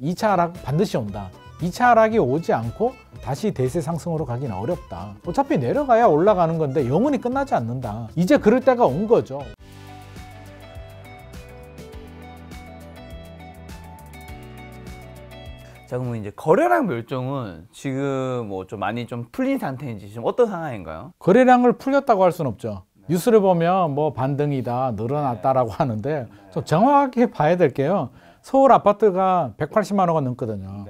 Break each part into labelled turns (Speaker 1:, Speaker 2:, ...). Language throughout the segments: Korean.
Speaker 1: 2차 하락 반드시 온다. 2차 하락이 오지 않고 다시 대세 상승으로 가기는 어렵다. 어차피 내려가야 올라가는 건데 영원히 끝나지 않는다. 이제 그럴 때가 온 거죠.
Speaker 2: 자, 그러면 이제 거래량 멸종은 지금 뭐 좀 많이 좀 풀린 상태인지 지금 어떤 상황인가요?
Speaker 1: 거래량을 풀렸다고 할 수는 없죠. 뉴스를 보면 뭐 반등이다, 늘어났다라고 하는데 좀 정확하게 봐야 될 게요. 서울 아파트가 180만 호가 넘거든요.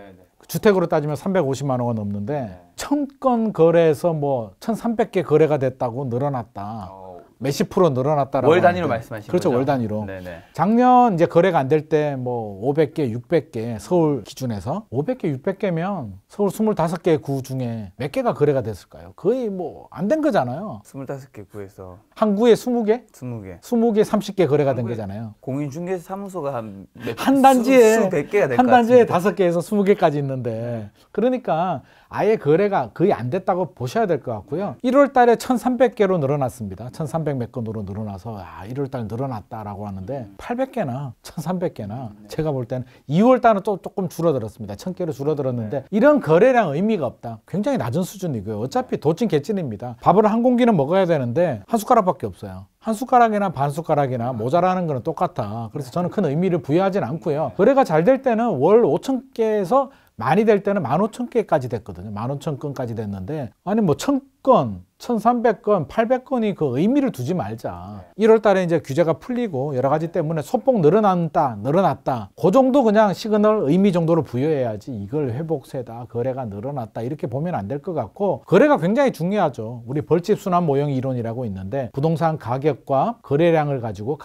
Speaker 1: 주택으로 따지면 350만 호가 넘는데 1000건 거래에서 뭐 1300개 거래가 됐다고 늘어났다. 몇십 프로 늘어났다라고.
Speaker 2: 월 단위로 말씀하시는
Speaker 1: 그렇죠,
Speaker 2: 거죠?
Speaker 1: 월 단위로.
Speaker 2: 네네.
Speaker 1: 작년 이제 거래가 안 될 때 뭐 500개, 600개 서울 기준에서 500개, 600개면 서울 25개 구 중에 몇 개가 거래가 됐을까요? 거의 뭐 안 된 거잖아요.
Speaker 2: 25개 구에서
Speaker 1: 한 구에 20개?
Speaker 2: 20개.
Speaker 1: 20개, 30개 거래가 된 거잖아요.
Speaker 2: 공인중개사무소가
Speaker 1: 한 단지에
Speaker 2: 수백 개가 될
Speaker 1: 한
Speaker 2: 것
Speaker 1: 단지에
Speaker 2: 같은데.
Speaker 1: 5개에서 20개까지 있는데, 그러니까 아예 거래가 거의 안 됐다고 보셔야 될 것 같고요. 1월 달에 1300개로 늘어났습니다. 1300 몇 건으로 늘어나서 1월 달 늘어났다라고 하는데 800개나 1300개나 제가 볼 때는 2월 달은 또 조금 줄어들었습니다. 1000개로 줄어들었는데 이런 거래량 의미가 없다. 굉장히 낮은 수준이고요. 어차피 도찐 개찐입니다. 밥을 한 공기는 먹어야 되는데 한 숟가락밖에 없어요. 한 숟가락이나 반 숟가락이나 모자라는 거는 똑같아. 그래서 저는 큰 의미를 부여하진 않고요. 거래가 잘 될 때는 월 5,000개에서 많이 될 때는 15,000개까지 됐거든요. 15,000건까지 됐는데, 아니 뭐 1000건, 1300건, 800건이 그 의미를 두지 말자. 1월 달에 이제 규제가 풀리고 여러 가지 때문에 소폭 늘어났다. 그 정도 그냥 시그널 의미 정도로 부여해야지 이걸 회복세다, 거래가 늘어났다 이렇게 보면 안 될 것 같고, 거래가 굉장히 중요하죠. 우리 벌집 순환 모형 이론이라고 있는데 부동산 가격과 거래량을 가지고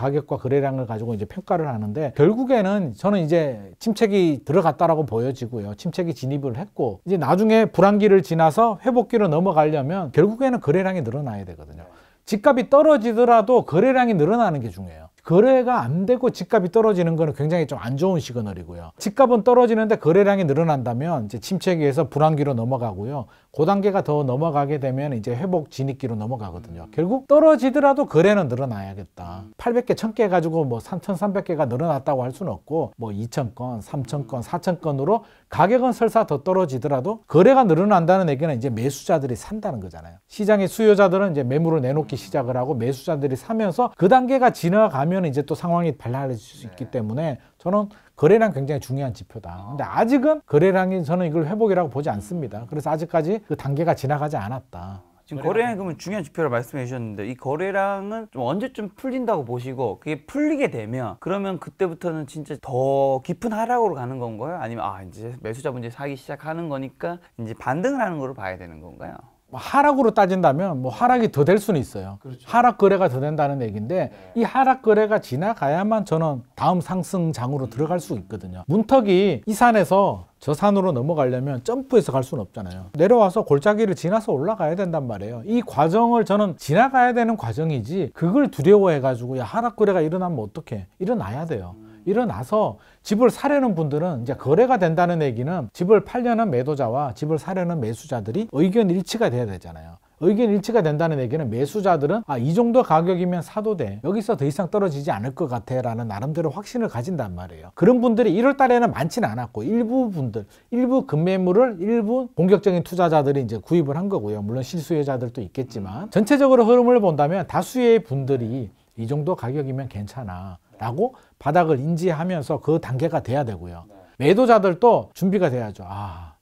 Speaker 1: 이제 평가를 하는데, 결국에는 저는 이제 침체기 들어갔다라고 보여지고요. 침체기 진입을 했고 이제 나중에 불황기를 지나서 회복기로 넘어가려면 결국에는 거래량이 늘어나야 되거든요. 집값이 떨어지더라도 거래량이 늘어나는 게 중요해요. 거래가 안 되고 집값이 떨어지는 거는 굉장히 좀 안 좋은 시그널이고요. 집값은 떨어지는데 거래량이 늘어난다면 이제 침체기에서 불황기로 넘어가고요. 그 단계가 더 넘어가게 되면 이제 회복 진입기로 넘어가거든요. 결국 떨어지더라도 거래는 늘어나야겠다. 800개, 1000개 가지고 뭐 3300개가 늘어났다고 할 수는 없고, 뭐 2000건, 3000건, 4000건으로 가격은 설사 더 떨어지더라도 거래가 늘어난다는 얘기는 이제 매수자들이 산다는 거잖아요. 시장의 수요자들은 이제 매물을 내놓기 시작을 하고 매수자들이 사면서 그 단계가 지나가면 이제 또 상황이 달라질 수 있기 때문에 저는 거래량 굉장히 중요한 지표다. 근데 아직은 거래량이 저는 이걸 회복이라고 보지 않습니다. 그래서 아직까지 그 단계가 지나가지 않았다.
Speaker 2: 지금 거래량이 그러면 중요한 지표를 말씀해 주셨는데, 이 거래량은 좀 언제쯤 풀린다고 보시고, 그게 풀리게 되면 그러면 그때부터는 진짜 더 깊은 하락으로 가는 건가요? 아니면 이제 매수자분들이 사기 시작하는 거니까 이제 반등을 하는 거로 봐야 되는 건가요?
Speaker 1: 하락으로 따진다면 뭐 하락이 더 될 수는 있어요. 그렇죠. 하락 거래가 더 된다는 얘기인데, 이 하락 거래가 지나가야만 저는 다음 상승장으로 들어갈 수 있거든요. 문턱이 이 산에서 저 산으로 넘어가려면 점프해서 갈 수는 없잖아요. 내려와서 골짜기를 지나서 올라가야 된단 말이에요. 이 과정을 저는 지나가야 되는 과정이지, 그걸 두려워해 가지고 하락 거래가 일어나면 어떡해. 일어나야 돼요. 일어나서 집을 사려는 분들은, 이제 거래가 된다는 얘기는 집을 팔려는 매도자와 집을 사려는 매수자들이 의견 일치가 돼야 되잖아요. 의견 일치가 된다는 얘기는 매수자들은 이 정도 가격이면 사도 돼, 여기서 더 이상 떨어지지 않을 것 같아 라는 나름대로 확신을 가진단 말이에요. 그런 분들이 1월 달에는 많지는 않았고, 일부 급매물을 일부 공격적인 투자자들이 이제 구입을 한 거고요. 물론 실수요자들도 있겠지만 전체적으로 흐름을 본다면 다수의 분들이 이 정도 가격이면 괜찮아 라고 바닥을 인지하면서 그 단계가 돼야 되고요. 매도자들도 준비가 돼야죠.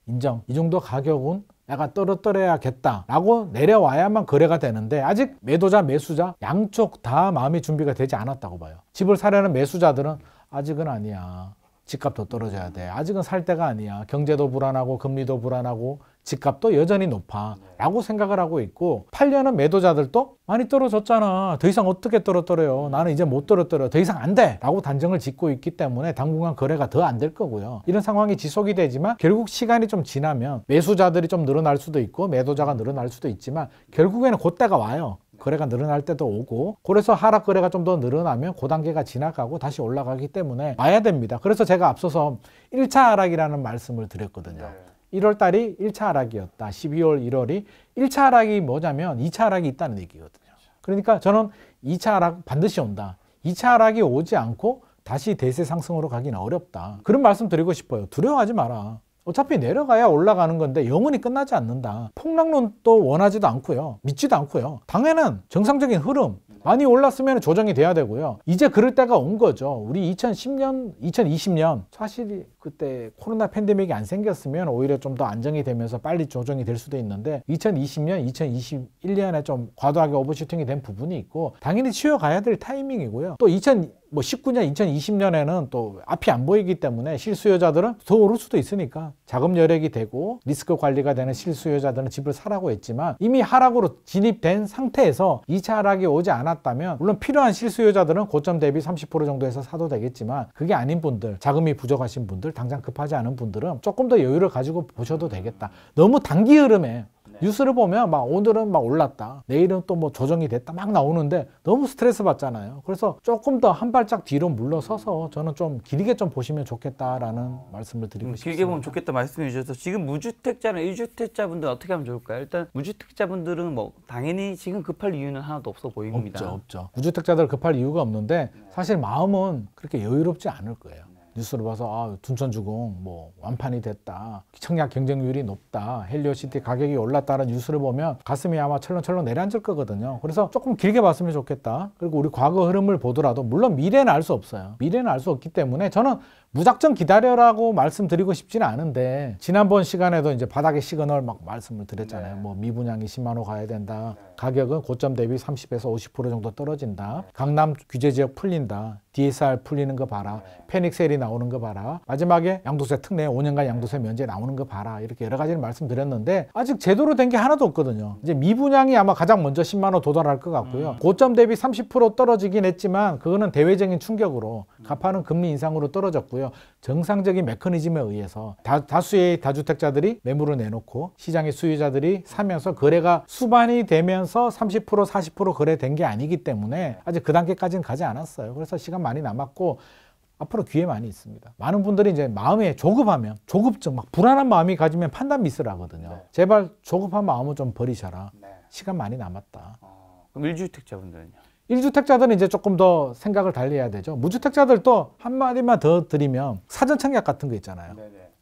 Speaker 1: 인정, 이 정도 가격은 내가 떨어뜨려야겠다 라고 내려와야만 거래가 되는데, 아직 매도자 매수자 양쪽 다 마음의 준비가 되지 않았다고 봐요. 집을 사려는 매수자들은 아직은 아니야, 집값 더 떨어져야 돼, 아직은 살 때가 아니야, 경제도 불안하고 금리도 불안하고 집값도 여전히 높아 라고 생각을 하고 있고, 팔려는 매도자들도 많이 떨어졌잖아, 더 이상 어떻게 떨어뜨려요, 나는 이제 못 떨어뜨려, 더 이상 안 돼 라고 단정을 짓고 있기 때문에 당분간 거래가 더 안 될 거고요. 이런 상황이 지속이 되지만 결국 시간이 좀 지나면 매수자들이 좀 늘어날 수도 있고 매도자가 늘어날 수도 있지만 결국에는 그때가 와요. 거래가 늘어날 때도 오고, 그래서 하락 거래가 좀 더 늘어나면 그 단계가 지나가고 다시 올라가기 때문에 와야 됩니다. 그래서 제가 앞서서 1차 하락이라는 말씀을 드렸거든요. 1월 달이 1차 하락이었다. 12월, 1월이 1차 하락이 뭐냐면 2차 하락이 있다는 얘기거든요. 그러니까 저는 2차 하락 반드시 온다. 2차 하락이 오지 않고 다시 대세 상승으로 가기는 어렵다. 그런 말씀 드리고 싶어요. 두려워하지 마라. 어차피 내려가야 올라가는 건데 영원히 끝나지 않는다. 폭락론도 원하지도 않고요. 믿지도 않고요. 당연한 정상적인 흐름. 많이 올랐으면 조정이 돼야 되고요. 이제 그럴 때가 온 거죠. 우리 2010년, 2020년 사실 그때 코로나 팬데믹이 안 생겼으면 오히려 좀 더 안정이 되면서 빨리 조정이 될 수도 있는데 2020년, 2021년에 좀 과도하게 오버슈팅이 된 부분이 있고 당연히 치워가야 될 타이밍이고요. 또 2019년, 2020년에는 또 앞이 안 보이기 때문에 실수요자들은 더 오를 수도 있으니까 자금 여력이 되고 리스크 관리가 되는 실수요자들은 집을 사라고 했지만 이미 하락으로 진입된 상태에서 2차 하락이 오지 않았다면 물론 필요한 실수요자들은 고점 대비 30% 정도에서 사도 되겠지만 그게 아닌 분들, 자금이 부족하신 분들, 당장 급하지 않은 분들은 조금 더 여유를 가지고 보셔도 되겠다. 너무 단기 흐름에 뉴스를 보면 막 오늘은 막 올랐다, 내일은 또 뭐 조정이 됐다 막 나오는데 너무 스트레스 받잖아요. 그래서 조금 더 한 발짝 뒤로 물러서서 저는 좀 길게 좀 보시면 좋겠다라는 말씀을 드리고 싶습니다.
Speaker 2: 길게 보면 좋겠다 말씀해 주셔서 지금 무주택자나 1주택자분들 어떻게 하면 좋을까요? 일단 무주택자분들은 뭐 당연히 지금 급할 이유는 하나도 없어 보입니다.
Speaker 1: 없죠. 무주택자들 급할 이유가 없는데 사실 마음은 그렇게 여유롭지 않을 거예요. 뉴스를 봐서 둔천주공 뭐 완판이 됐다, 청약 경쟁률이 높다, 헬리오시티 가격이 올랐다는 뉴스를 보면 가슴이 아마 철렁철렁 내려앉을 거거든요. 그래서 조금 길게 봤으면 좋겠다. 그리고 우리 과거 흐름을 보더라도 물론 미래는 알 수 없어요. 미래는 알 수 없기 때문에 저는 무작정 기다려라고 말씀드리고 싶지는 않은데 지난번 시간에도 이제 바닥의 시그널 막 말씀을 드렸잖아요. 뭐 미분양이 10만 호 가야 된다. 가격은 고점 대비 30에서 50% 정도 떨어진다. 강남 규제 지역 풀린다. DSR 풀리는 거 봐라. 패닉 세일이 나오는 거 봐라. 마지막에 양도세 특례 5년간 양도세 면제 나오는 거 봐라. 이렇게 여러 가지를 말씀드렸는데 아직 제대로 된 게 하나도 없거든요. 이제 미분양이 아마 가장 먼저 10만 호 도달할 것 같고요. 고점 대비 30% 떨어지긴 했지만 그거는 대외적인 충격으로 가파른 금리 인상으로 떨어졌고요. 정상적인 메커니즘에 의해서 다수의 다주택자들이 매물을 내놓고 시장의 수요자들이 사면서 거래가 수반이 되면서 30% 40% 거래된 게 아니기 때문에 아직 그 단계까지는 가지 않았어요. 그래서 시간 많이 남았고 앞으로 기회 많이 있습니다. 많은 분들이 이제 마음에 조급하면, 조급증, 막 불안한 마음이 가지면 판단 미스를 하거든요. 제발 조급한 마음을 좀 버리셔라. 시간 많이 남았다.
Speaker 2: 그럼 1주택자분들은요?
Speaker 1: 1주택자들은 이제 조금 더 생각을 달리 해야 되죠. 무주택자들도 한마디만 더 드리면 사전 청약 같은 거 있잖아요.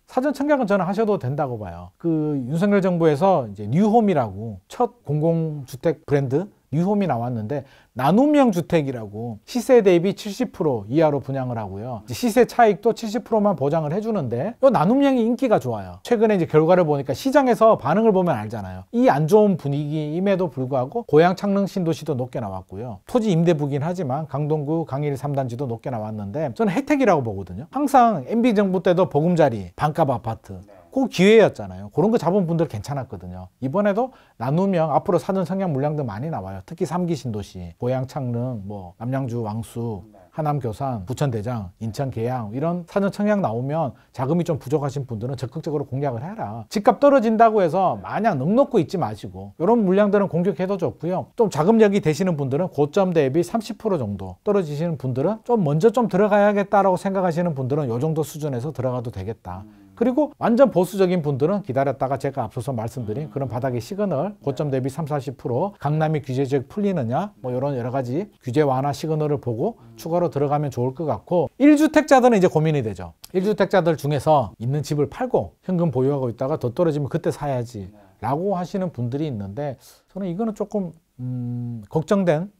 Speaker 1: 사전 청약은 저는 하셔도 된다고 봐요. 그 윤석열 정부에서 이제 뉴홈이라고 첫 공공주택 브랜드 뉴홈이 나왔는데 나눔형 주택이라고 시세 대비 70% 이하로 분양을 하고요. 시세 차익도 70%만 보장을 해주는데 이 나눔형이 인기가 좋아요. 최근에 이제 결과를 보니까 시장에서 반응을 보면 알잖아요. 이 안 좋은 분위기임에도 불구하고 고양 창릉 신도시도 높게 나왔고요. 토지 임대부긴 하지만 강동구 강일 3단지도 높게 나왔는데 저는 혜택이라고 보거든요. 항상 MB 정부 때도 보금자리, 반값 아파트 그 기회였잖아요. 그런 거 잡은 분들 괜찮았거든요. 이번에도 나누면 앞으로 사전 청약 물량도 많이 나와요. 특히 3기 신도시, 고양 창릉, 뭐 남양주 왕수, 하남 교산, 부천 대장, 인천 계양 이런 사전 청약 나오면 자금이 좀 부족하신 분들은 적극적으로 공략을 해라. 집값 떨어진다고 해서 마냥 넋놓고 있지 마시고 이런 물량들은 공격해도 좋고요. 좀 자금력이 되시는 분들은 고점 대비 30% 정도 떨어지시는 분들은 좀 먼저 좀 들어가야겠다라고 생각하시는 분들은 이 정도 수준에서 들어가도 되겠다. 그리고 완전 보수적인 분들은 기다렸다가 제가 앞서서 말씀드린 그런 바닥의 시그널 고점 대비 30-40% 강남이 규제 지역 풀리느냐 뭐 이런 여러 가지 규제 완화 시그널을 보고 추가로 들어가면 좋을 것 같고 1주택자들은 이제 고민이 되죠. 1주택자들 중에서 있는 집을 팔고 현금 보유하고 있다가 더 떨어지면 그때 사야지 라고 하시는 분들이 있는데 저는 이거는 조금 걱정된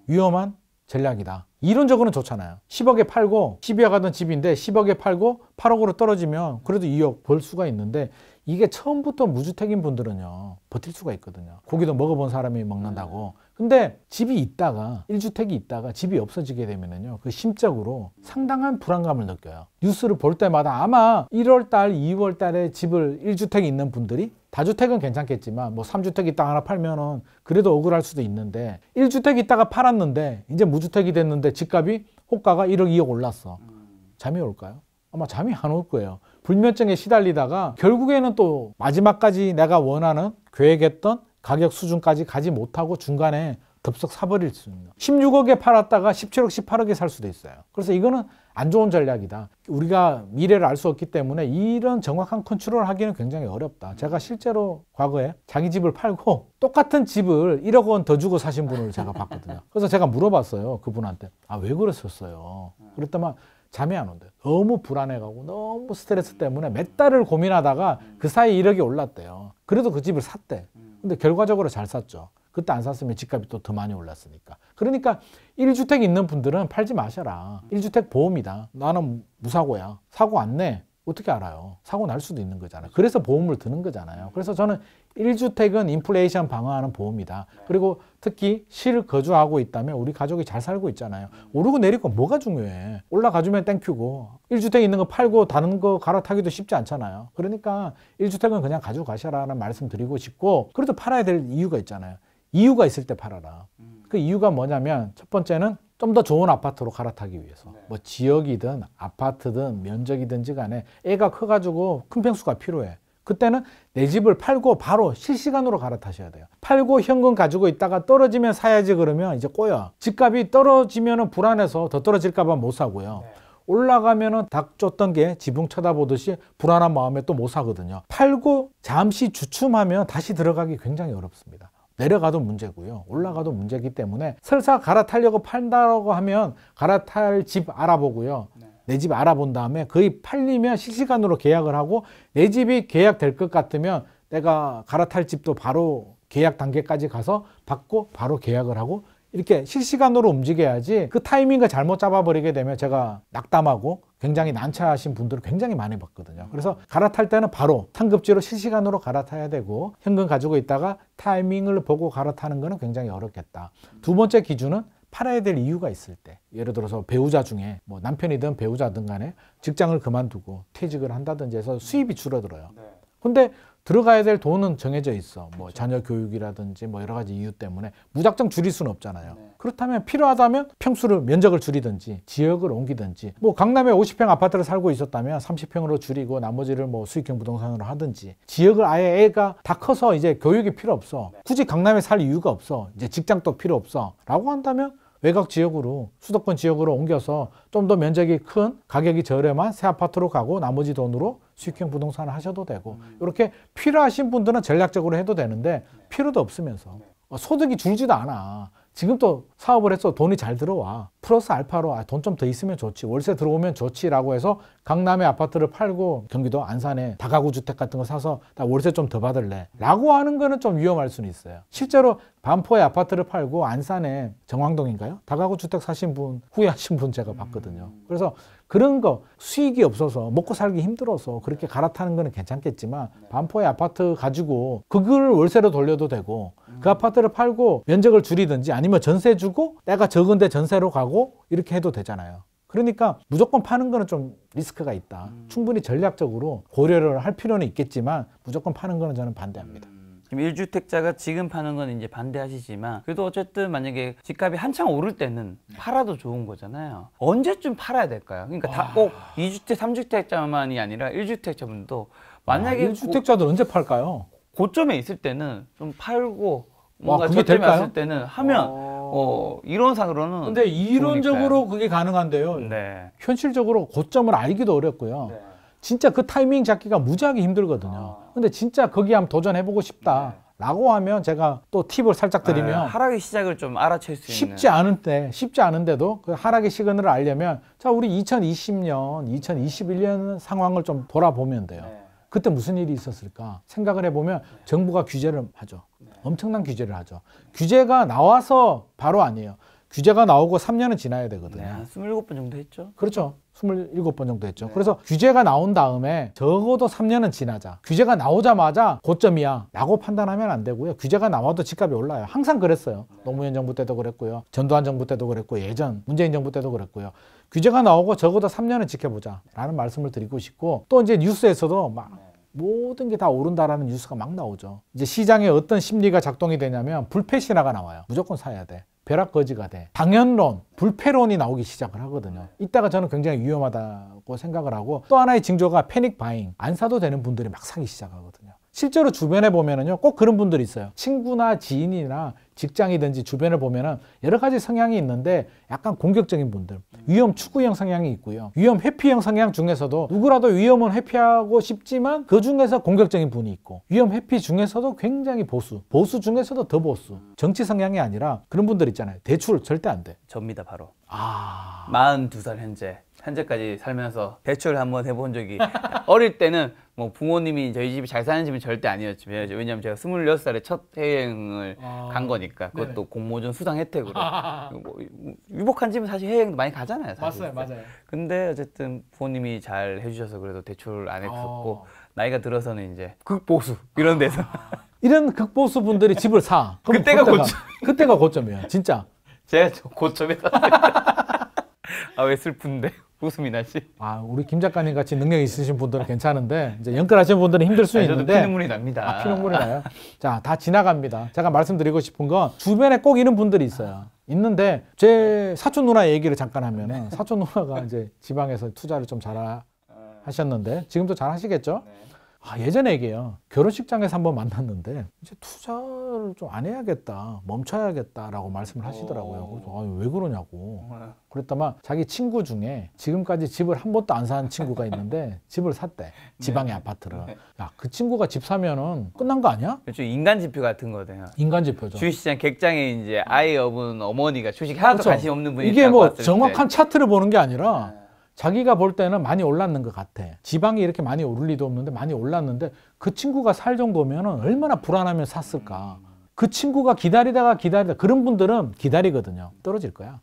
Speaker 1: 위험한 전략이다. 이론적으로는 좋잖아요. 10억에 팔고 12억 하던 집인데 10억에 팔고 8억으로 떨어지면 그래도 2억 벌 수가 있는데 이게 처음부터 무주택인 분들은요 버틸 수가 있거든요. 고기도 먹어본 사람이 먹는다고. 근데 집이 있다가 1주택이 있다가 집이 없어지게 되면은요 그 심적으로 상당한 불안감을 느껴요. 뉴스를 볼 때마다 아마 1월달 2월달에 집을 1주택이 있는 분들이 다주택은 괜찮겠지만 뭐 3주택 있다가 하나 팔면은 그래도 억울할 수도 있는데 1주택 있다가 팔았는데 이제 무주택이 됐는데 집값이 호가가 1억 2억 올랐어. 잠이 올까요? 아마 잠이 안 올 거예요. 불면증에 시달리다가 결국에는 또 마지막까지 내가 원하는 계획했던 가격 수준까지 가지 못하고 중간에 덥석 사버릴 수 있는 16억에 팔았다가 17억 18억에 살 수도 있어요. 그래서 이거는 안 좋은 전략이다. 우리가 미래를 알 수 없기 때문에 이런 정확한 컨트롤을 하기는 굉장히 어렵다. 제가 실제로 과거에 자기 집을 팔고 똑같은 집을 1억 원 더 주고 사신 분을 제가 봤거든요. 그래서 제가 물어봤어요. 그분한테. 아, 왜 그랬었어요? 그랬더만 잠이 안 온대. 너무 불안해가고 너무 스트레스 때문에 몇 달을 고민하다가 그 사이 1억이 올랐대요. 그래도 그 집을 샀대. 근데 결과적으로 잘 샀죠. 그때 안 샀으면 집값이 또 더 많이 올랐으니까. 그러니까 1주택 있는 분들은 팔지 마셔라. 1주택 보험이다. 나는 무사고야. 사고 안 내. 어떻게 알아요? 사고 날 수도 있는 거잖아요. 그래서 보험을 드는 거잖아요. 그래서 저는 1주택은 인플레이션 방어하는 보험이다. 그리고 특히 실거주하고 있다면 우리 가족이 잘 살고 있잖아요. 오르고 내리고 뭐가 중요해. 올라가주면 땡큐고 1주택 있는 거 팔고 다른 거 갈아타기도 쉽지 않잖아요. 그러니까 1주택은 그냥 가지고 가셔라는 말씀 드리고 싶고, 그래도 팔아야 될 이유가 있잖아요. 이유가 있을 때 팔아라. 그 이유가 뭐냐면 첫 번째는 좀 더 좋은 아파트로 갈아타기 위해서. 뭐 지역이든 아파트든 면적이든지 간에 애가 커가지고 큰 평수가 필요해. 그때는 내 집을 팔고 바로 실시간으로 갈아타셔야 돼요. 팔고 현금 가지고 있다가 떨어지면 사야지 그러면 이제 꼬여. 집값이 떨어지면 불안해서 더 떨어질까 봐 못 사고요. 올라가면은 닭 쫓던 게 지붕 쳐다보듯이 불안한 마음에 또 못 사거든요. 팔고 잠시 주춤하면 다시 들어가기 굉장히 어렵습니다. 내려가도 문제고요. 올라가도 문제이기 때문에 설사 갈아타려고 판다고 하면 갈아탈 집 알아보고요. 내 집 알아본 다음에 거의 팔리면 실시간으로 계약을 하고, 내 집이 계약될 것 같으면 내가 갈아탈 집도 바로 계약 단계까지 가서 받고 바로 계약을 하고, 이렇게 실시간으로 움직여야지 그 타이밍을 잘못 잡아버리게 되면 제가 낙담하고 굉장히 난처하신 분들을 굉장히 많이 봤거든요. 그래서 갈아탈 때는 바로 상급지로 실시간으로 갈아타야 되고, 현금 가지고 있다가 타이밍을 보고 갈아타는 거는 굉장히 어렵겠다. 두 번째 기준은 팔아야 될 이유가 있을 때, 예를 들어서 배우자 중에 뭐 남편이든 배우자든 간에 직장을 그만두고 퇴직을 한다든지 해서 수입이 줄어들어요. 근데 들어가야 될 돈은 정해져 있어. 뭐 자녀 교육이라든지 뭐 여러 가지 이유 때문에 무작정 줄일 수는 없잖아요. 그렇다면 필요하다면 평수를, 면적을 줄이든지 지역을 옮기든지, 뭐 강남에 50평 아파트를 살고 있었다면 30평으로 줄이고 나머지를 뭐 수익형 부동산으로 하든지, 지역을 아예 애가 다 커서 이제 교육이 필요 없어. 굳이 강남에 살 이유가 없어. 이제 직장도 필요 없어. 라고 한다면 외곽 지역으로, 수도권 지역으로 옮겨서 좀 더 면적이 큰, 가격이 저렴한 새 아파트로 가고 나머지 돈으로 수익형 부동산을 하셔도 되고, 이렇게 필요하신 분들은 전략적으로 해도 되는데 필요도 없으면서 소득이 줄지도 않아. 지금 또 사업을 해서 돈이 잘 들어와. 플러스 알파로 돈 좀 더 있으면 좋지, 월세 들어오면 좋지라고 해서 강남에 아파트를 팔고 경기도 안산에 다가구 주택 같은 거 사서 나 월세 좀 더 받을래 라고 하는 거는 좀 위험할 수는 있어요. 실제로 반포에 아파트를 팔고 안산에 정왕동인가요? 다가구 주택 사신 분, 후회하신 분 제가 봤거든요. 그래서 그런 거 수익이 없어서 먹고 살기 힘들어서 그렇게 갈아타는 거는 괜찮겠지만, 반포에 아파트 가지고 그걸 월세로 돌려도 되고, 그 아파트를 팔고 면적을 줄이든지 아니면 전세 주고 내가 적은데 전세로 가고 이렇게 해도 되잖아요. 그러니까 무조건 파는 거는 좀 리스크가 있다. 충분히 전략적으로 고려를 할 필요는 있겠지만 무조건 파는 거는 저는 반대합니다.
Speaker 2: 지금 1주택자가 지금 파는 건 이제 반대하시지만, 그래도 어쨌든 만약에 집값이 한창 오를 때는 팔아도 좋은 거잖아요. 언제쯤 팔아야 될까요? 그러니까 다 꼭 2주택, 3주택자만이 아니라 1주택자분도 만약에
Speaker 1: 1주택자들 언제 팔까요?
Speaker 2: 고점에 있을 때는 좀 팔고, 뭔가
Speaker 1: 그게
Speaker 2: 저점에
Speaker 1: 될까요?
Speaker 2: 왔을 때는 하면 이론상으로는.
Speaker 1: 근데 이론적으로 그게 가능한데요.
Speaker 2: 네.
Speaker 1: 현실적으로 고점을 알기도 어렵고요.
Speaker 2: 네.
Speaker 1: 진짜 그 타이밍 잡기가 무지하게 힘들거든요. 근데 진짜 거기 한번 도전해보고 싶다 라고 하면 제가 또 팁을 살짝 드리면,
Speaker 2: 하락의 시작을 좀 알아챌 수 있는.
Speaker 1: 쉽지 않은데도 그 하락의 시그널을 알려면, 자, 우리 2020년, 2021년 상황을 좀 돌아보면 돼요. 그때 무슨 일이 있었을까 생각을 해보면 정부가 규제를 하죠. 엄청난 규제를 하죠. 규제가 나와서 바로 아니에요. 규제가 나오고 3년은 지나야 되거든요.
Speaker 2: 한 27번 정도 했죠.
Speaker 1: 그렇죠. 27번 정도 했죠. 그래서 규제가 나온 다음에 적어도 3년은 지나자. 규제가 나오자마자 고점이야 라고 판단하면 안 되고요. 규제가 나와도 집값이 올라요. 항상 그랬어요. 노무현 정부 때도 그랬고요. 전두환 정부 때도 그랬고, 예전 문재인 정부 때도 그랬고요. 규제가 나오고 적어도 3년은 지켜보자 라는 말씀을 드리고 싶고, 또 이제 뉴스에서도 막 모든 게 다 오른다라는 뉴스가 막 나오죠. 이제 시장에 어떤 심리가 작동이 되냐면 불패 신화가 나와요. 무조건 사야 돼. 벼락거지가 돼. 당연론, 불패론이 나오기 시작을 하거든요. 이때가 저는 굉장히 위험하다고 생각을 하고, 또 하나의 징조가 패닉 바잉. 안 사도 되는 분들이 막 사기 시작하거든요. 실제로 주변에 보면은요, 꼭 그런 분들이 있어요. 친구나 지인이나 직장이든지 주변을 보면은 여러 가지 성향이 있는데 약간 공격적인 분들, 위험 추구형 성향이 있고요. 위험 회피형 성향 중에서도 누구라도 위험은 회피하고 싶지만 그 중에서 공격적인 분이 있고, 위험 회피 중에서도 굉장히 보수 중에서도 더 보수. 정치 성향이 아니라 그런 분들 있잖아요. 대출 절대 안 돼.
Speaker 2: 접니다 바로.
Speaker 1: 아,
Speaker 2: 42살 현재까지 살면서 대출을 한번 해본 적이 어릴 때는 뭐 부모님이 저희 집이 잘 사는 집은 절대 아니었지만, 왜냐면 제가 26살에 첫 해외여행을 간 거니까, 그것도
Speaker 1: 네네.
Speaker 2: 공모전 수당 혜택으로. 뭐, 유복한 집은 사실 해외여행도 많이 가잖아요, 사실.
Speaker 1: 맞아요.
Speaker 2: 근데 어쨌든 부모님이 잘 해주셔서 그래도 대출 안 했었고, 나이가 들어서는 이제 극보수 이런 데서
Speaker 1: 이런 극보수 분들이 집을 사. 그럼 그때가 고점이에요. 진짜.
Speaker 2: 제가 좀 고점에 샀어요. 아, 왜 슬픈데? 웃음이 나지?
Speaker 1: 아, 우리 김 작가님 같이 능력 있으신 분들은 괜찮은데 이제 연끌하시는 분들은 힘들 수
Speaker 2: 아니, 저도
Speaker 1: 있는데
Speaker 2: 피눈물이 납니다.
Speaker 1: 아, 피눈물이 나요. 자, 다 지나갑니다. 제가 말씀드리고 싶은 건 주변에 꼭 이런 분들이 있어요. 있는데 제 사촌 누나 얘기를 잠깐 하면은 사촌 누나가 이제 지방에서 투자를 좀 잘 하셨는데 지금도 잘 하시겠죠? 아, 예전에 얘기해요. 결혼식장에서 한번 만났는데 이제 투자를 좀 안 해야겠다, 멈춰야겠다라고 말씀을 하시더라고요. 그래서 아, 왜 그러냐고. 그랬더만 자기 친구 중에 지금까지 집을 한 번도 안 산 친구가 있는데 집을 샀대. 지방의 아파트를. 야, 그 친구가 집 사면은 끝난 거 아니야?
Speaker 2: 그렇죠. 인간 지표 같은 거네요.
Speaker 1: 인간 지표죠.
Speaker 2: 주식시장 객장에 이제 아이 업은 어머니가 주식 하나도
Speaker 1: 그렇죠.
Speaker 2: 관심 없는 분이
Speaker 1: 이게
Speaker 2: 딱
Speaker 1: 뭐
Speaker 2: 봤을
Speaker 1: 정확한
Speaker 2: 때.
Speaker 1: 차트를 보는 게 아니라 자기가 볼 때는 많이 올랐는 것 같아. 지방이 이렇게 많이 오를 리도 없는데 많이 올랐는데 그 친구가 살 정도면은 얼마나 불안하면 샀을까. 그 친구가 기다리다가 그런 분들은 기다리거든요. 떨어질 거야.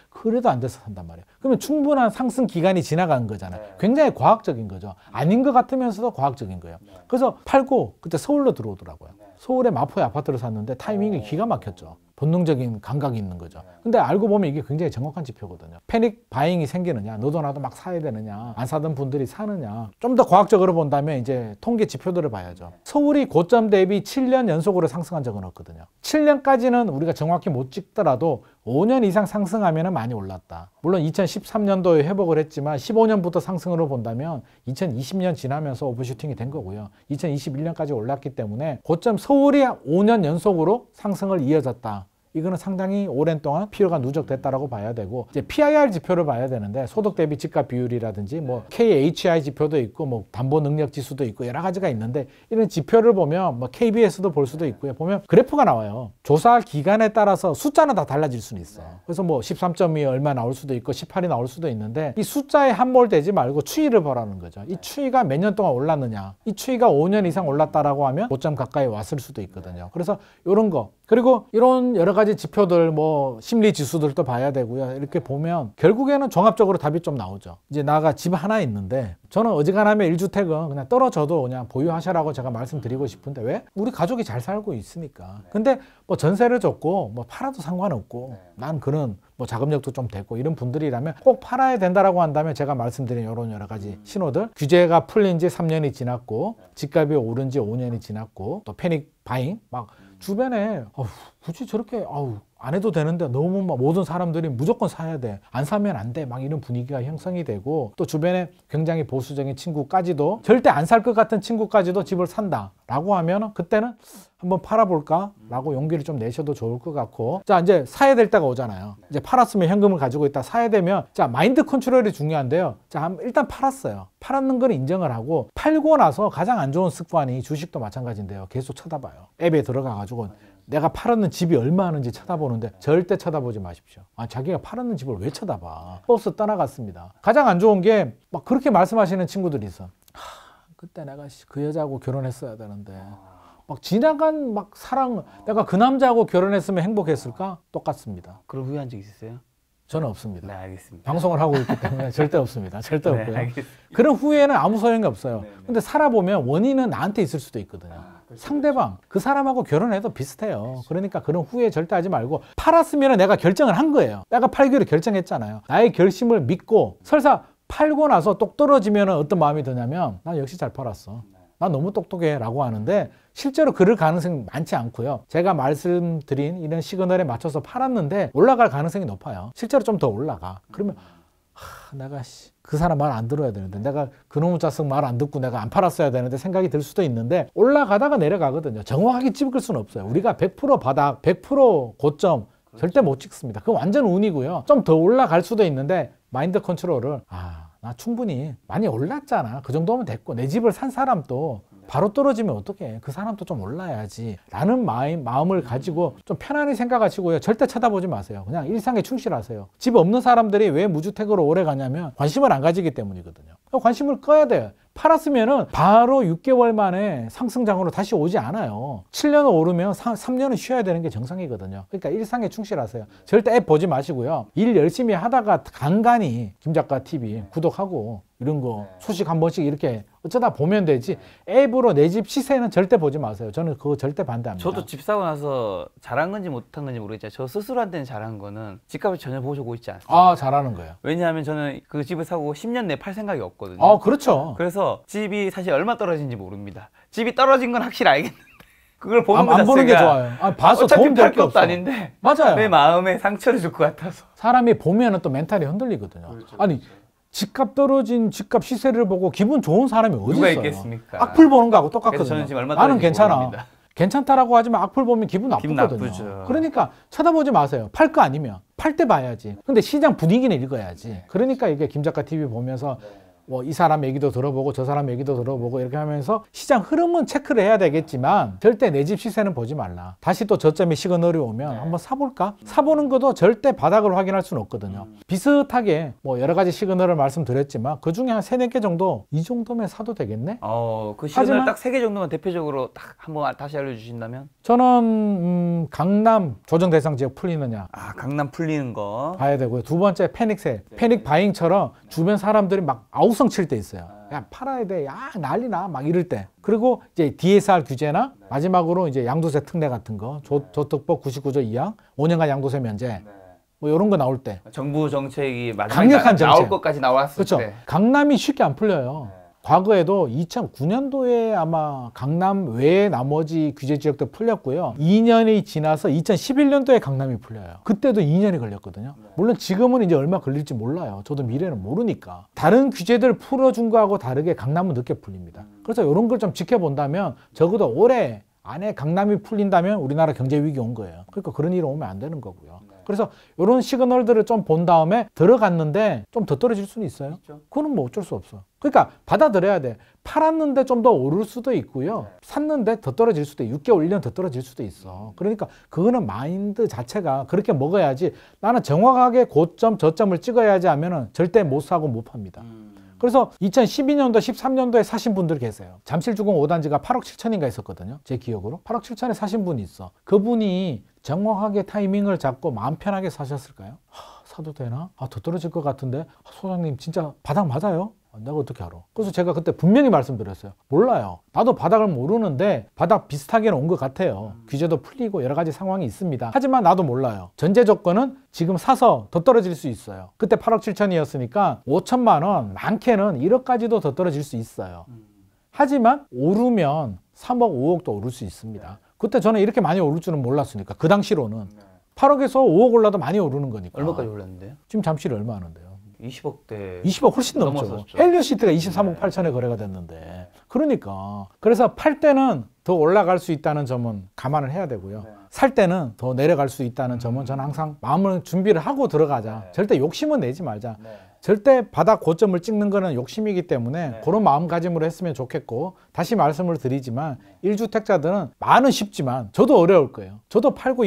Speaker 1: 그래도 안 돼서 산단 말이에요. 그러면 충분한 상승 기간이 지나간 거잖아요. 굉장히 과학적인 거죠. 아닌 것 같으면서도 과학적인 거예요. 그래서 팔고 그때 서울로 들어오더라고요. 서울에 마포에 아파트를 샀는데 타이밍이 기가 막혔죠. 본능적인 감각이 있는 거죠. 근데 알고 보면 이게 굉장히 정확한 지표거든요. 패닉 바잉이 생기느냐, 너도 나도 막 사야 되느냐, 안 사던 분들이 사느냐. 좀 더 과학적으로 본다면 이제 통계 지표들을 봐야죠. 서울이 고점 대비 7년 연속으로 상승한 적은 없거든요. 7년까지는 우리가 정확히 못 찍더라도 5년 이상 상승하면 많이 올랐다. 물론 2013년도에 회복을 했지만 15년부터 상승으로 본다면 2020년 지나면서 오버슈팅이 된 거고요. 2021년까지 올랐기 때문에 고점 서울이 5년 연속으로 상승을 이어졌다. 이거는 상당히 오랜 동안 필요가 누적됐다라고 봐야 되고, 이제 PIR 지표를 봐야 되는데 소득 대비 집값 비율이라든지 뭐 KHI 지표도 있고 뭐 담보 능력 지수도 있고 여러 가지가 있는데, 이런 지표를 보면 뭐 KBS도 볼 수도 있고요. 보면 그래프가 나와요. 조사 기간에 따라서 숫자는 다 달라질 수는 있어. 그래서 뭐 13.2 얼마 나올 수도 있고 18이 나올 수도 있는데, 이 숫자에 함몰되지 말고 추이를 보라는 거죠. 이 추이가 몇 년 동안 올랐느냐, 이 추이가 5년 이상 올랐다라고 하면 고점 가까이 왔을 수도 있거든요. 그래서 이런 거, 그리고 이런 여러 가지 지표들, 뭐 심리 지수들도 봐야 되고요. 이렇게 보면 결국에는 종합적으로 답이 좀 나오죠. 이제 나가 집 하나 있는데, 저는 어지간하면 1주택은 그냥 떨어져도 그냥 보유하셔라고 제가 말씀드리고 싶은데, 왜? 우리 가족이 잘 살고 있으니까. 근데 뭐 전세를 줬고 뭐 팔아도 상관없고 난 그런 뭐 자금력도 좀 됐고 이런 분들이라면 꼭 팔아야 된다라고 한다면, 제가 말씀드린 이런 여러 가지 신호들, 규제가 풀린 지 3년이 지났고 집값이 오른 지 5년이 지났고 또 패닉 바잉, 막 주변에 굳이 저렇게 안 해도 되는데 너무 막 모든 사람들이 무조건 사야 돼, 안 사면 안 돼, 막 이런 분위기가 형성이 되고, 또 주변에 굉장히 보수적인 친구까지도, 절대 안 살 것 같은 친구까지도 집을 산다 라고 하면 그때는 한번 팔아볼까 라고 용기를 좀 내셔도 좋을 것 같고, 자, 이제 사야 될 때가 오잖아요. 이제 팔았으면 현금을 가지고 있다 사야 되면, 자, 마인드 컨트롤이 중요한데요. 자, 일단 팔았어요. 팔았는 걸 인정을 하고, 팔고 나서 가장 안 좋은 습관이, 주식도 마찬가지인데요, 계속 쳐다봐요. 앱에 들어가 가지고 내가 팔았는 집이 얼마 하는지 쳐다보는데 절대 쳐다보지 마십시오. 자기가 팔았는 집을 왜 쳐다봐. 버스 떠나갔습니다. 가장 안 좋은 게 막 그렇게 말씀하시는 친구들이 있어. 그때 내가 그 여자하고 결혼했어야 되는데, 막 지나간 막 사랑, 내가 그 남자하고 결혼했으면 행복했을까? 똑같습니다.
Speaker 2: 그런 후회한 적 있으세요?
Speaker 1: 저는 없습니다.
Speaker 2: 네, 알겠습니다.
Speaker 1: 방송을 하고 있기 때문에 절대 없습니다. 절대
Speaker 2: 네,
Speaker 1: 없고요.
Speaker 2: 알겠습니다.
Speaker 1: 그런 후회는 아무 소용이 없어요.
Speaker 2: 네.
Speaker 1: 근데 살아보면 원인은 나한테 있을 수도 있거든요. 상대방, 그 사람하고 결혼해도 비슷해요. 그러니까 그런 후회 절대 하지 말고, 팔았으면 내가 결정을 한 거예요. 내가 팔기로 결정했잖아요. 나의 결심을 믿고, 설사 팔고 나서 똑 떨어지면 어떤 마음이 드냐면, 난 역시 잘 팔았어, 난 너무 똑똑해 라고 하는데, 실제로 그럴 가능성이 많지 않고요. 제가 말씀드린 이런 시그널에 맞춰서 팔았는데 올라갈 가능성이 높아요. 실제로 좀 더 올라가. 그러면 내가 그 사람 말 안 들어야 되는데 내가 그놈의 자식 말 안 듣고 내가 안 팔았어야 되는데 생각이 들 수도 있는데 올라가다가 내려가거든요. 정확하게 찍을 수는 없어요. 우리가 100% 바닥, 100% 고점 절대 못 찍습니다. 그건 완전 운이고요. 좀 더 올라갈 수도 있는데 마인드 컨트롤을 나 충분히 많이 올랐잖아. 그 정도면 됐고 내 집을 산 사람도 바로 떨어지면 어떡해. 그 사람도 좀 올라야지 라는 마음을 가지고 좀 편안히 생각하시고요. 절대 쳐다보지 마세요. 그냥 일상에 충실하세요. 집 없는 사람들이 왜 무주택으로 오래 가냐면 관심을 안 가지기 때문이거든요. 관심을 꺼야 돼요. 팔았으면은 바로 6개월 만에 상승장으로 다시 오지 않아요. 7년을 오르면 3년은 쉬어야 되는 게 정상이거든요. 그러니까 일상에 충실하세요. 절대 앱 보지 마시고요. 일 열심히 하다가 간간히 김작가 TV 구독하고 이런 거 소식 한 번씩 이렇게 어쩌다 보면 되지 앱으로 내 집 시세는 절대 보지 마세요. 저는 그거 절대 반대합니다.
Speaker 2: 저도 집 사고 나서 잘한 건지 못한 건지 모르겠지만 저 스스로한테는 잘한 거는 집값을 전혀 보고 있지 않습니다.
Speaker 1: 잘하는 거예요.
Speaker 2: 왜냐하면 저는 그 집을 사고 10년 내에 팔 생각이 없거든요.
Speaker 1: 그렇죠.
Speaker 2: 그래서 집이 사실 얼마 떨어진지 모릅니다. 집이 떨어진 건 확실히 알겠는데 그걸 보는 것
Speaker 1: 안
Speaker 2: 자체가
Speaker 1: 보는 게 좋아요. 봐서
Speaker 2: 어차피
Speaker 1: 도움
Speaker 2: 팔
Speaker 1: 될 게
Speaker 2: 것도
Speaker 1: 없어.
Speaker 2: 아닌데
Speaker 1: 맞아요.
Speaker 2: 내 마음에 상처를 줄 것 같아서.
Speaker 1: 사람이 보면은 또 멘탈이 흔들리거든요.
Speaker 3: 그렇죠,
Speaker 1: 아니 집값 떨어진 집값 시세를 보고 기분 좋은 사람이 어디
Speaker 2: 누가
Speaker 1: 있어요?
Speaker 2: 있겠습니까?
Speaker 1: 악플 보는 거하고
Speaker 2: 그래서
Speaker 1: 똑같거든요.
Speaker 2: 저는 지금 얼마
Speaker 1: 나는
Speaker 2: 떨어진지
Speaker 1: 괜찮아.
Speaker 2: 모릅니다.
Speaker 1: 괜찮다라고 하지만 악플 보면 기분
Speaker 2: 기분
Speaker 1: 나쁘거든요.
Speaker 2: 나쁘죠.
Speaker 1: 그러니까 쳐다보지 마세요. 팔 거 아니면 팔 때 봐야지. 근데 시장 분위기는 읽어야지. 그러니까 이게 김작가 TV 보면서 뭐 이 사람 얘기도 들어보고 저 사람 얘기도 들어보고 이렇게 하면서 시장 흐름은 체크를 해야 되겠지만 절대 내 집 시세는 보지 말라. 다시 또 저점이 시그널이 오면 한번 사볼까? 사보는 것도 절대 바닥을 확인할 수는 없거든요. 비슷하게 뭐 여러 가지 시그널을 말씀드렸지만 그중에 한 3-4개 정도 이 정도면 사도 되겠네?
Speaker 2: 그 시그널
Speaker 1: 하지만-
Speaker 2: 딱 3개 정도만 대표적으로 딱 한번 다시 알려주신다면?
Speaker 1: 저는 강남 조정 대상 지역 풀리느냐
Speaker 2: 강남 풀리는 거.
Speaker 1: 봐야 되고요. 두 번째 패닉셀, 패닉 바잉처럼 주변 사람들이 막 아우성 칠 때 있어요. 야 팔아야 돼, 야 난리나 막 이럴 때. 그리고 이제 DSR 규제나 마지막으로 이제 양도세 특례 같은 거, 저특법 99조 2항, 5년간 양도세 면제, 뭐 이런 거 나올 때.
Speaker 2: 정부 정책이 마지막에
Speaker 1: 강력한 정책.
Speaker 2: 나올 것까지 나왔을
Speaker 1: 그렇죠.
Speaker 2: 때.
Speaker 1: 강남이 쉽게 안 풀려요. 과거에도 2009년도에 아마 강남 외에 나머지 규제 지역도 풀렸고요. 2년이 지나서 2011년도에 강남이 풀려요. 그때도 2년이 걸렸거든요. 물론 지금은 이제 얼마 걸릴지 몰라요. 저도 미래는 모르니까. 다른 규제들 풀어준 거하고 다르게 강남은 늦게 풀립니다. 그래서 이런 걸 좀 지켜본다면 적어도 올해 안에 강남이 풀린다면 우리나라 경제 위기 온 거예요. 그러니까 그런 일이 오면 안 되는 거고요. 그래서 이런 시그널들을 좀 본 다음에 들어갔는데 좀 더 떨어질 수는 있어요. 그거는 뭐 어쩔 수 없어. 그러니까 받아들여야 돼. 팔았는데 좀 더 오를 수도 있고요. 샀는데 더 떨어질 수도 있고 6개월, 1년 더 떨어질 수도 있어. 그러니까 그거는 마인드 자체가 그렇게 먹어야지 나는 정확하게 고점, 저점을 찍어야지 하면은 절대 못 사고 못 팝니다. 그래서 2012년도, 13년도에 사신 분들 계세요. 잠실주공 5단지가 8억 7천인가 있었거든요. 제 기억으로. 8억 7천에 사신 분이 있어. 그분이 정확하게 타이밍을 잡고 마음 편하게 사셨을까요? 사도 되나? 더 떨어질 것 같은데? 소장님 진짜 바닥 맞아요? 내가 어떻게 알아? 그래서 제가 그때 분명히 말씀드렸어요. 몰라요. 나도 바닥을 모르는데 바닥 비슷하게는 온 것 같아요. 규제도 풀리고 여러 가지 상황이 있습니다. 하지만 나도 몰라요. 전제 조건은 지금 사서 더 떨어질 수 있어요. 그때 8억 7천이었으니까 5천만 원, 많게는 1억까지도 더 떨어질 수 있어요. 하지만 오르면 3억, 5억도 오를 수 있습니다. 그때 저는 이렇게 많이 오를 줄은 몰랐으니까 그 당시로는 8억에서 5억 올라도 많이 오르는 거니까.
Speaker 2: 얼마까지 올랐는데요?
Speaker 1: 지금 잠실이 얼마 하는데요?
Speaker 2: 20억대.
Speaker 1: 20억 훨씬 넘죠.
Speaker 2: 넘었었죠.
Speaker 1: 헬리오시티가 23억 8천에 거래가 됐는데. 그러니까. 그래서 팔 때는 더 올라갈 수 있다는 점은 감안을 해야 되고요. 살 때는 더 내려갈 수 있다는 점은 저는 항상 마음을 준비를 하고 들어가자. 절대 욕심은 내지 말자. 절대 바닥 고점을 찍는 거는 욕심이기 때문에 그런 마음가짐으로 했으면 좋겠고, 다시 말씀을 드리지만 1주택자들은 많은 쉽지만 저도 어려울 거예요. 저도 팔고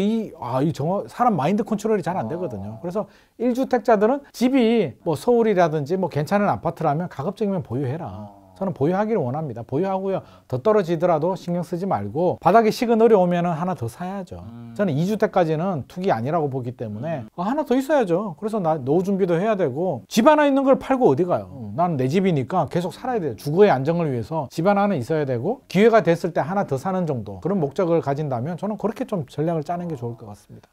Speaker 1: 사람 마인드 컨트롤이 잘 안 되거든요. 그래서 1주택자들은 집이 뭐 서울이라든지 뭐 괜찮은 아파트라면 가급적이면 보유해라. 저는 보유하기를 원합니다. 보유하고요. 더 떨어지더라도 신경 쓰지 말고 바닥에 시그널이 오면 하나 더 사야죠. 저는 2주택까지는 투기 아니라고 보기 때문에 하나 더 있어야죠. 그래서 나 노후 준비도 해야 되고, 집 하나 있는 걸 팔고 어디 가요? 나는 내 집이니까 계속 살아야 돼요. 주거의 안정을 위해서 집 하나는 있어야 되고, 기회가 됐을 때 하나 더 사는 정도, 그런 목적을 가진다면 저는 그렇게 좀 전략을 짜는 게 좋을 것 같습니다.